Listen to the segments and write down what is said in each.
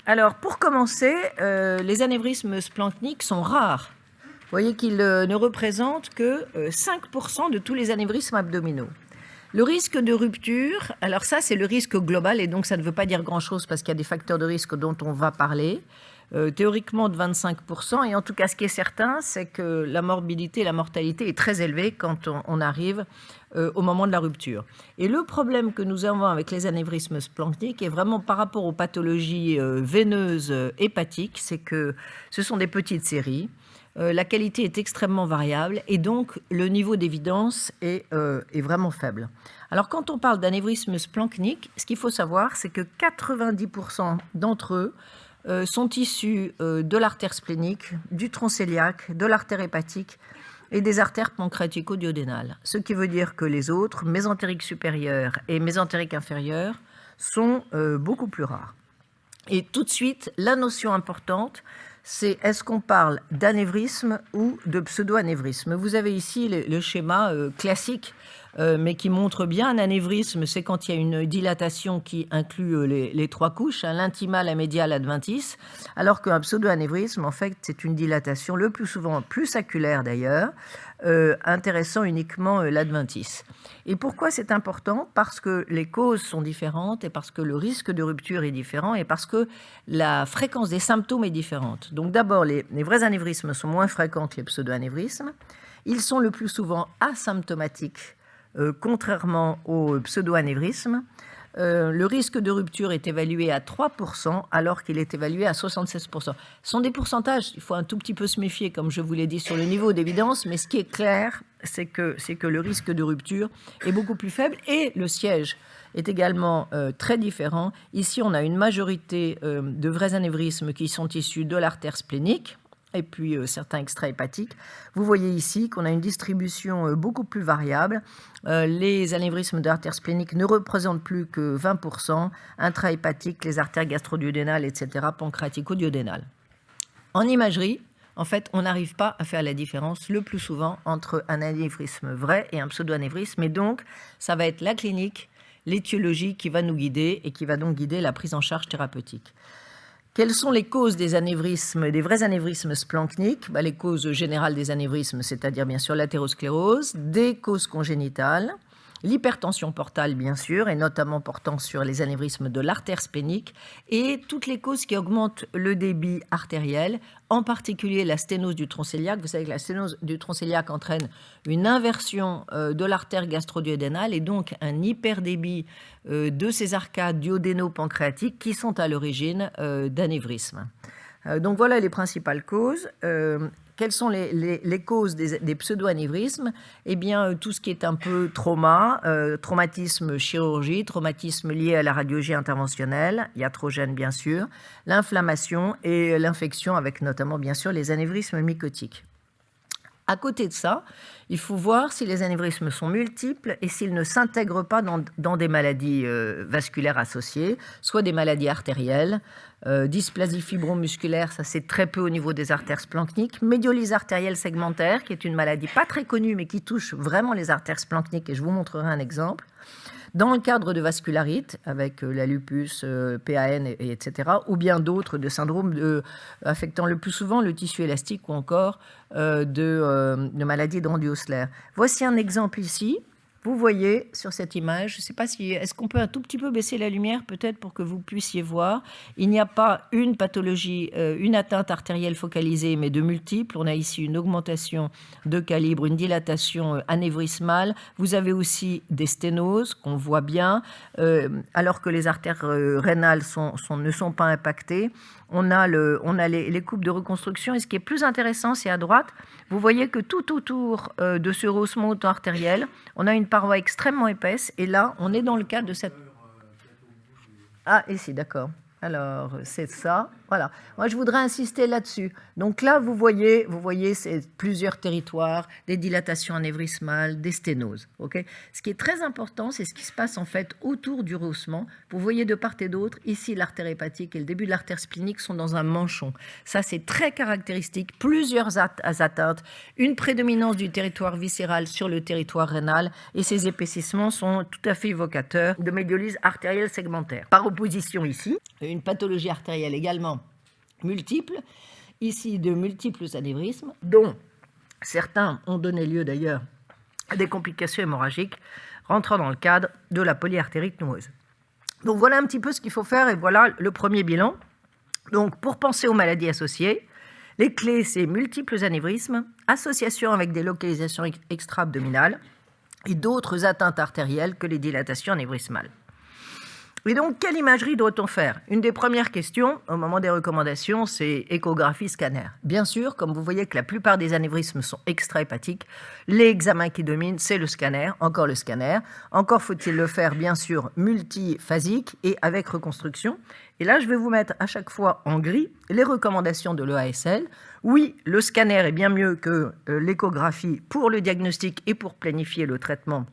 Alors, pour commencer, les anévrismes splanchniques sont rares. Vous voyez qu'ils ne représentent que 5% de tous les anévrismes abdominaux. Le risque de rupture, alors ça c'est le risque global et donc ça ne veut pas dire grand-chose parce qu'il y a des facteurs de risque dont on va parler, théoriquement de 25%, et en tout cas ce qui est certain c'est que la morbidité et la mortalité est très élevée quand on arrive au moment de la rupture. Et le problème que nous avons avec les anévrismes splanchniques est vraiment par rapport aux pathologies veineuses hépatiques, c'est que ce sont des petites séries. La qualité est extrêmement variable et donc le niveau d'évidence est vraiment faible. Alors quand on parle d'anévrisme splanchnique, ce qu'il faut savoir, c'est que 90% d'entre eux sont issus de l'artère splénique, du tronc cœliaque, de l'artère hépatique et des artères pancréatico-duodénales. Ce qui veut dire que les autres, mésentériques supérieurs et mésentériques inférieurs, sont beaucoup plus rares. Et tout de suite, la notion importante, c'est est-ce qu'on parle d'anévrisme ou de pseudo-anévrisme. Vous avez ici le schéma classique, mais qui montre bien un anévrisme, c'est quand il y a une dilatation qui inclut les trois couches, l'intima, la médiale, l'adventice, alors qu'un pseudo-anévrisme, en fait, c'est une dilatation le plus souvent plus saculaire d'ailleurs, intéressant uniquement l'adventice. Et pourquoi c'est important? Parce que les causes sont différentes et parce que le risque de rupture est différent et parce que la fréquence des symptômes est différente. Donc d'abord, les vrais anévrismes sont moins fréquents que les pseudo-anévrismes. Ils sont le plus souvent asymptomatiques, contrairement aux pseudo-anévrismes. Le risque de rupture est évalué à 3% alors qu'il est évalué à 76%. Ce sont des pourcentages, il faut un tout petit peu se méfier, comme je vous l'ai dit, sur le niveau d'évidence, mais ce qui est clair, c'est que le risque de rupture est beaucoup plus faible et le siège est également très différent. Ici, on a une majorité de vrais anévrismes qui sont issus de l'artère splénique, et puis certains extra-hépatiques. Vous voyez ici qu'on a une distribution beaucoup plus variable. Les anévrismes de l'artère splénique ne représentent plus que 20%, intra-hépatiques, les artères gastro-duodénales, etc., pancréatico-duodénales. En imagerie, en fait, on n'arrive pas à faire la différence le plus souvent entre un anévrisme vrai et un pseudo-anévrisme, et donc ça va être la clinique, l'étiologie qui va nous guider et qui va donc guider la prise en charge thérapeutique. Quelles sont les causes des anévrismes, des vrais anévrismes splanchniques? Les causes générales des anévrismes, c'est-à-dire bien sûr l'athérosclérose, des causes congénitales, l'hypertension portale bien sûr, et notamment portant sur les anévrismes de l'artère splénique, et toutes les causes qui augmentent le débit artériel, en particulier la sténose du tronc cœliaque. Vous savez que la sténose du tronc cœliaque entraîne une inversion de l'artère gastro-duodénale et donc un hyperdébit de ces arcades duodéno-pancréatiques qui sont à l'origine d'anévrisme. Donc voilà les principales causes. Quelles sont les causes des pseudo-anévrismes? Eh bien, tout ce qui est un peu trauma, traumatisme chirurgie, traumatisme lié à la radiologie interventionnelle, iatrogène bien sûr, l'inflammation et l'infection avec notamment bien sûr les anévrismes mycotiques. À côté de ça, il faut voir si les anévrismes sont multiples et s'ils ne s'intègrent pas dans des maladies vasculaires associées, soit des maladies artérielles, dysplasie fibromusculaire, ça c'est très peu au niveau des artères splanchniques, médiolyse artérielle segmentaire, qui est une maladie pas très connue mais qui touche vraiment les artères splanchniques, et je vous montrerai un exemple. Dans le cadre de vascularite, avec la lupus, PAN, etc., ou bien d'autres de syndromes affectant le plus souvent le tissu élastique ou encore de maladies de Randy Osler. Voici un exemple ici. Vous voyez sur cette image, je ne sais pas si... Est-ce qu'on peut un tout petit peu baisser la lumière peut-être pour que vous puissiez voir? Il n'y a pas une pathologie, une atteinte artérielle focalisée, mais de multiples. On a ici une augmentation de calibre, une dilatation anévrismale. Vous avez aussi des sténoses qu'on voit bien, alors que les artères rénales ne sont pas impactées. On a les coupes de reconstruction, et ce qui est plus intéressant, c'est à droite. Vous voyez que tout autour de ce rehaussement auto-artériel, on a une paroi extrêmement épaisse, et là, on est dans le cadre de cette... Ah, ici, d'accord. Alors, c'est ça. Voilà. Moi, je voudrais insister là-dessus. Donc là, vous voyez, c'est plusieurs territoires, des dilatations anévrismales, des sténoses. Okay, ce qui est très important, c'est ce qui se passe en fait autour du rehaussement. Vous voyez de part et d'autre, ici, l'artère hépatique et le début de l'artère splénique sont dans un manchon. Ça, c'est très caractéristique. Plusieurs atteintes, une prédominance du territoire viscéral sur le territoire rénal, et ces épaississements sont tout à fait évocateurs de médiolyse artérielle segmentaire. Par opposition ici, une pathologie artérielle également multiples, ici de multiples anévrismes, dont certains ont donné lieu d'ailleurs à des complications hémorragiques rentrant dans le cadre de la polyartérite noueuse. Donc voilà un petit peu ce qu'il faut faire et voilà le premier bilan. Donc pour penser aux maladies associées, les clés c'est multiples anévrismes, association avec des localisations extra-abdominales et d'autres atteintes artérielles que les dilatations anévrismales. Et donc, quelle imagerie doit-on faire? Une des premières questions, au moment des recommandations, c'est échographie, scanner. Bien sûr, comme vous voyez que la plupart des anévrismes sont extra-hépatiques, l'examen qui domine, c'est le scanner. Encore faut-il le faire, bien sûr, multiphasique et avec reconstruction. Et là, je vais vous mettre à chaque fois en gris les recommandations de l'EASL. Oui, le scanner est bien mieux que l'échographie pour le diagnostic et pour planifier le traitement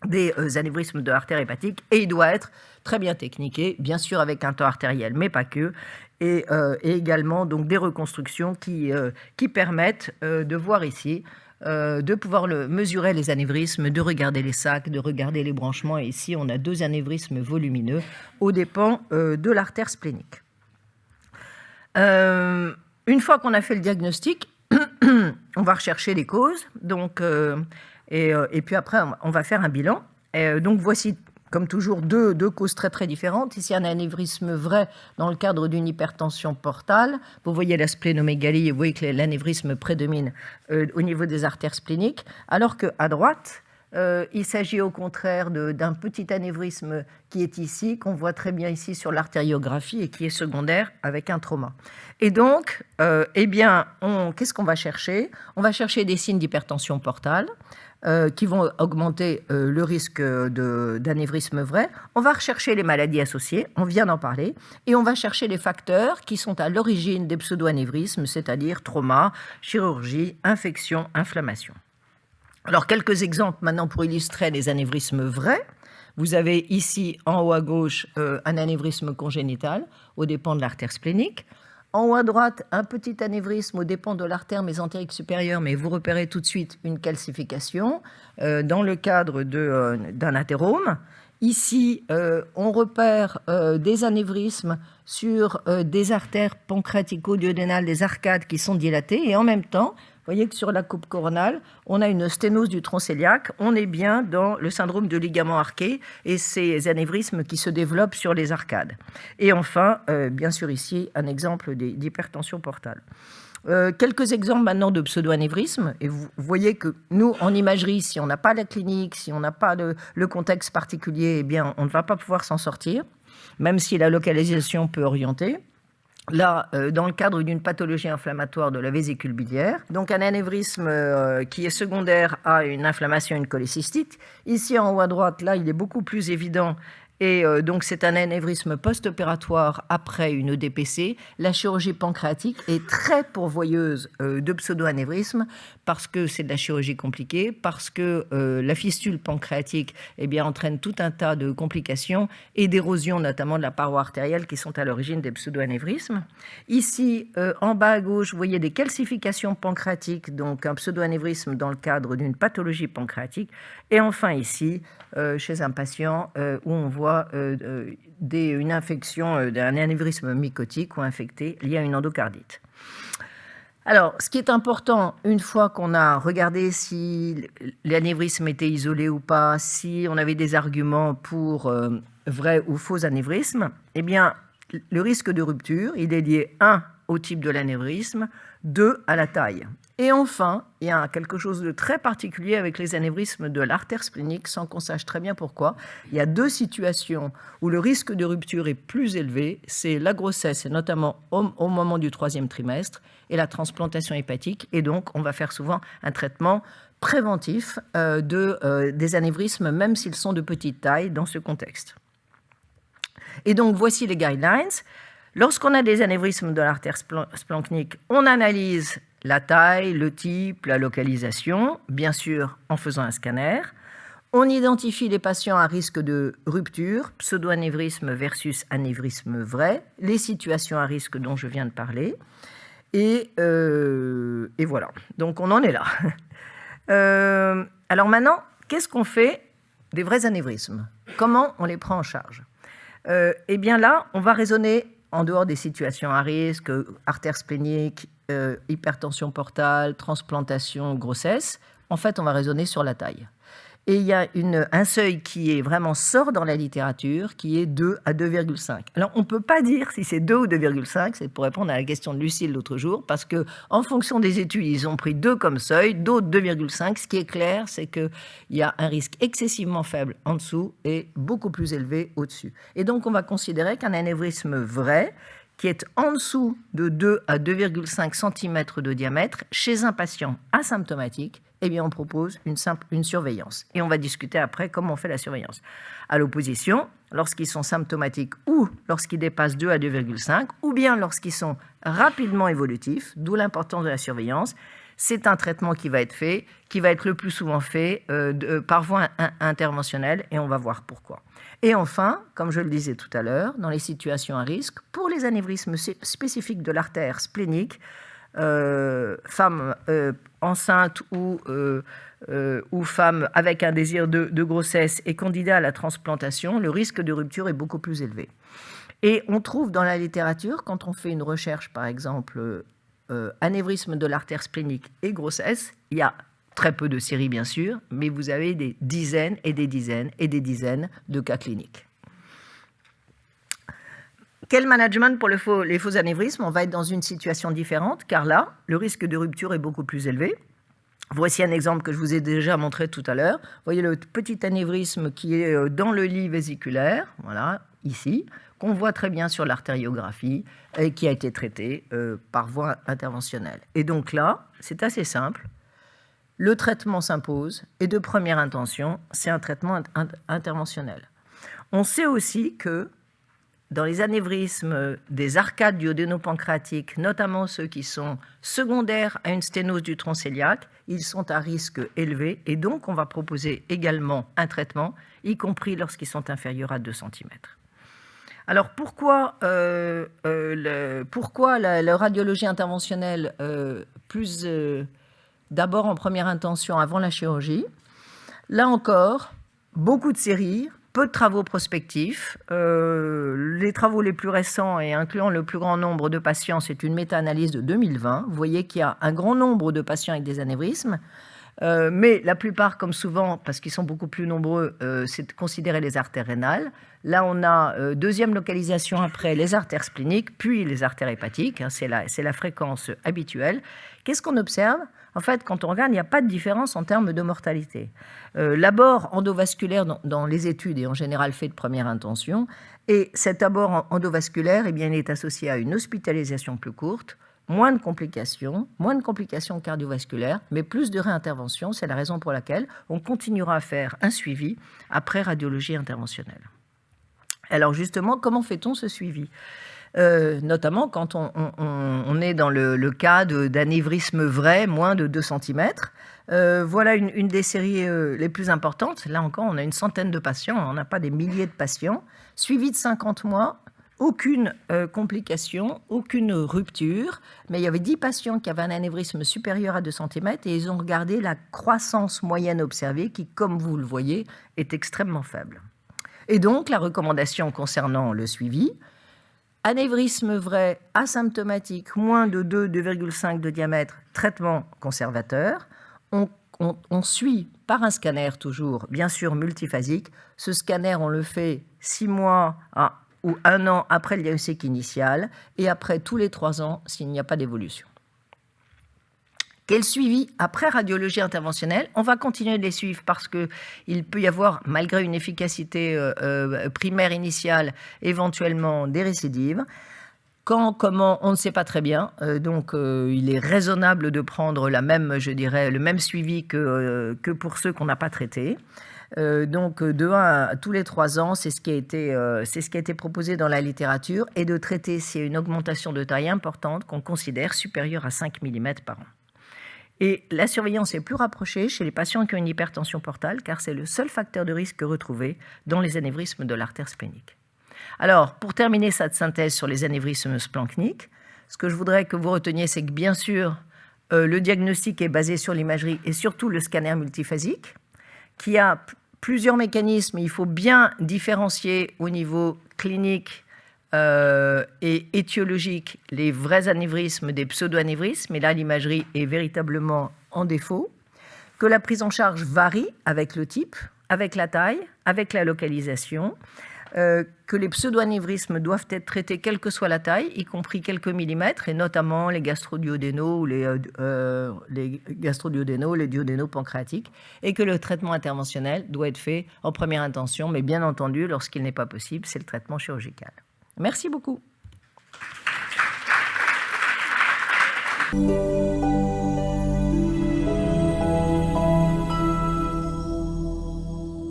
des anévrismes de l'artère hépatique, et il doit être très bien techniqué, bien sûr avec un temps artériel, mais pas que, et également donc des reconstructions qui permettent de voir ici, de pouvoir mesurer les anévrismes, de regarder les sacs, de regarder les branchements, et ici on a 2 anévrismes volumineux aux dépens de l'artère splénique. Une fois qu'on a fait le diagnostic, on va rechercher les causes, donc et puis après, on va faire un bilan. Donc voici, comme toujours, deux causes très très différentes. Ici, un anévrisme vrai dans le cadre d'une hypertension portale. Vous voyez la splénomégalie et vous voyez que l'anévrisme prédomine au niveau des artères spléniques. Alors qu'à droite, il s'agit au contraire d'un petit anévrisme qui est ici, qu'on voit très bien ici sur l'artériographie et qui est secondaire avec un trauma. Et donc, qu'est-ce qu'on va chercher? On va chercher des signes d'hypertension portale, qui vont augmenter le risque d'anévrisme vrai. On va rechercher les maladies associées, on vient d'en parler, et on va chercher les facteurs qui sont à l'origine des pseudo-anévrismes, c'est-à-dire trauma, chirurgie, infection, inflammation. Alors, quelques exemples maintenant pour illustrer les anévrismes vrais. Vous avez ici, en haut à gauche, un anévrisme congénital aux dépens de l'artère splénique. En haut à droite, un petit anévrisme aux dépens de l'artère mésentérique supérieure, mais vous repérez tout de suite une calcification dans le cadre d'un athérome. Ici, on repère des anévrismes sur des artères pancréatico-duodénales, des arcades qui sont dilatées, et en même temps, vous voyez que sur la coupe coronale, on a une sténose du tronc cœliaque. On est bien dans le syndrome de ligament arqué et ces anévrismes qui se développent sur les arcades. Et enfin, bien sûr ici, un exemple d'hypertension portale. Quelques exemples maintenant de pseudo-anévrismes. Et vous voyez que nous, en imagerie, si on n'a pas la clinique, si on n'a pas le contexte particulier, eh bien, on ne va pas pouvoir s'en sortir, même si la localisation peut orienter. Là, dans le cadre d'une pathologie inflammatoire de la vésicule biliaire, donc un anévrisme qui est secondaire à une inflammation, une cholécystite. Ici, en haut à droite, là, il est beaucoup plus évident. Et donc, c'est un anévrisme post-opératoire après une EDPC. La chirurgie pancréatique est très pourvoyeuse de pseudo-anévrismes parce que c'est de la chirurgie compliquée, parce que la fistule pancréatique entraîne tout un tas de complications et d'érosion, notamment de la paroi artérielle, qui sont à l'origine des pseudo-anévrismes. Ici, en bas à gauche, vous voyez des calcifications pancréatiques, donc un pseudo-anévrisme dans le cadre d'une pathologie pancréatique. Et enfin ici, chez un patient où on voit une infection d'un anévrisme mycotique ou infecté lié à une endocardite. Alors, ce qui est important, une fois qu'on a regardé si l'anévrisme était isolé ou pas, si on avait des arguments pour vrai ou faux anévrisme, eh bien, le risque de rupture, il est lié 1 au type de l'anévrisme, 2 à la taille. Et enfin, il y a quelque chose de très particulier avec les anévrismes de l'artère splénique, sans qu'on sache très bien pourquoi. Il y a 2 situations où le risque de rupture est plus élevé, c'est la grossesse, et notamment au moment du 3e trimestre, et la transplantation hépatique. Et donc, on va faire souvent un traitement préventif des anévrismes, même s'ils sont de petite taille dans ce contexte. Et donc, voici les guidelines. Lorsqu'on a des anévrismes de l'artère splanchnique, on analyse la taille, le type, la localisation, bien sûr en faisant un scanner. On identifie les patients à risque de rupture, pseudo-anévrisme versus anévrisme vrai, les situations à risque dont je viens de parler. Et voilà, donc on en est là. Alors maintenant, qu'est-ce qu'on fait des vrais anévrismes? Comment on les prend en charge? Eh bien là, on va raisonner en dehors des situations à risque, artère splénique, hypertension portale, transplantation, grossesse. En fait, on va raisonner sur la taille. Et il y a un seuil qui est vraiment sort dans la littérature, qui est 2 à 2,5. Alors, on ne peut pas dire si c'est 2 ou 2,5, c'est pour répondre à la question de Lucille l'autre jour, parce qu'en fonction des études, ils ont pris 2 comme seuil, d'autres 2,5. Ce qui est clair, c'est qu'il y a un risque excessivement faible en dessous et beaucoup plus élevé au-dessus. Et donc, on va considérer qu'un anévrisme vrai, qui est en dessous de 2 à 2,5 cm de diamètre, chez un patient asymptomatique, eh bien, on propose une surveillance. Et on va discuter après comment on fait la surveillance. À l'opposition, lorsqu'ils sont symptomatiques ou lorsqu'ils dépassent 2 à 2,5, ou bien lorsqu'ils sont rapidement évolutifs, d'où l'importance de la surveillance, c'est un traitement qui va être fait, qui va être le plus souvent fait par voie interventionnelle, et on va voir pourquoi. Et enfin, comme je le disais tout à l'heure, dans les situations à risque, pour les anévrismes spécifiques de l'artère splénique, femmes enceintes ou femmes avec un désir de grossesse et candidats à la transplantation, le risque de rupture est beaucoup plus élevé. Et on trouve dans la littérature, quand on fait une recherche, par exemple, anévrisme de l'artère splénique et grossesse, il y a très peu de séries bien sûr, mais vous avez des dizaines et des dizaines et des dizaines de cas cliniques. Quel management pour les faux anévrismes? On va être dans une situation différente, car là, le risque de rupture est beaucoup plus élevé. Voici un exemple que je vous ai déjà montré tout à l'heure. Vous voyez le petit anévrisme qui est dans le lit vésiculaire, voilà, ici, qu'on voit très bien sur l'artériographie et qui a été traité par voie interventionnelle. Et donc là, c'est assez simple. Le traitement s'impose et de première intention, c'est un traitement interventionnel. On sait aussi que dans les anévrismes des arcades duodéno-pancréatiques, notamment ceux qui sont secondaires à une sténose du tronc cœliaque, ils sont à risque élevé et donc on va proposer également un traitement, y compris lorsqu'ils sont inférieurs à 2 cm. Alors pourquoi la radiologie interventionnelle d'abord en première intention avant la chirurgie? Là encore, beaucoup de séries, peu de travaux prospectifs. Les travaux les plus récents et incluant le plus grand nombre de patients, c'est une méta-analyse de 2020. Vous voyez qu'il y a un grand nombre de patients avec des anévrismes, mais la plupart, comme souvent, parce qu'ils sont beaucoup plus nombreux, c'est de considérer les artères rénales. Là, on a deuxième localisation après les artères spléniques, puis les artères hépatiques. Hein, c'est la fréquence habituelle. Qu'est-ce qu'on observe? En fait, quand on regarde, il n'y a pas de différence en termes de mortalité. L'abord endovasculaire dans les études est en général fait de première intention. Et cet abord endovasculaire, eh bien, il est associé à une hospitalisation plus courte, moins de complications cardiovasculaires, mais plus de réintervention. C'est la raison pour laquelle on continuera à faire un suivi après radiologie interventionnelle. Alors justement, comment fait-on ce suivi ? Notamment quand on est dans le cas d'anévrisme vrai, moins de 2 cm. Voilà une des séries les plus importantes. Là encore, on a une centaine de patients, on n'a pas des milliers de patients. Suivi de 50 mois, aucune complication, aucune rupture, mais il y avait 10 patients qui avaient un anévrisme supérieur à 2 cm et ils ont regardé la croissance moyenne observée qui, comme vous le voyez, est extrêmement faible. Et donc, la recommandation concernant le suivi, anévrisme vrai, asymptomatique, moins de 2,5 de diamètre, traitement conservateur. On suit par un scanner toujours, bien sûr multiphasique. Ce scanner, on le fait 6 mois ou 1 an après le diagnostic initial et après tous les 3 ans s'il n'y a pas d'évolution. Quel suivi après radiologie interventionnelle? On va continuer de les suivre parce qu'il peut y avoir, malgré une efficacité primaire initiale, éventuellement des récidives. Quand, comment, on ne sait pas très bien. Donc, il est raisonnable de prendre la même, je dirais, le même suivi que pour ceux qu'on n'a pas traités. Donc, de 1 à tous les 3 ans, c'est ce qui a été proposé dans la littérature, et de traiter s'il y a une augmentation de taille importante qu'on considère supérieure à 5 mm par an. Et la surveillance est plus rapprochée chez les patients qui ont une hypertension portale, car c'est le seul facteur de risque retrouvé dans les anévrismes de l'artère splénique. Alors, pour terminer cette synthèse sur les anévrismes splanchniques, ce que je voudrais que vous reteniez, c'est que bien sûr, le diagnostic est basé sur l'imagerie et surtout le scanner multiphasique, qui a plusieurs mécanismes. Il faut bien différencier au niveau clinique et étiologique les vrais anévrismes des pseudo-anévrismes, et là l'imagerie est véritablement en défaut, que la prise en charge varie avec le type, avec la taille, avec la localisation, que les pseudo-anévrismes doivent être traités quelle que soit la taille, y compris quelques millimètres, et notamment les gastroduodénaux ou les gastroduodénaux, les duodénaux pancréatiques, et que le traitement interventionnel doit être fait en première intention, mais bien entendu, lorsqu'il n'est pas possible, c'est le traitement chirurgical. Merci beaucoup.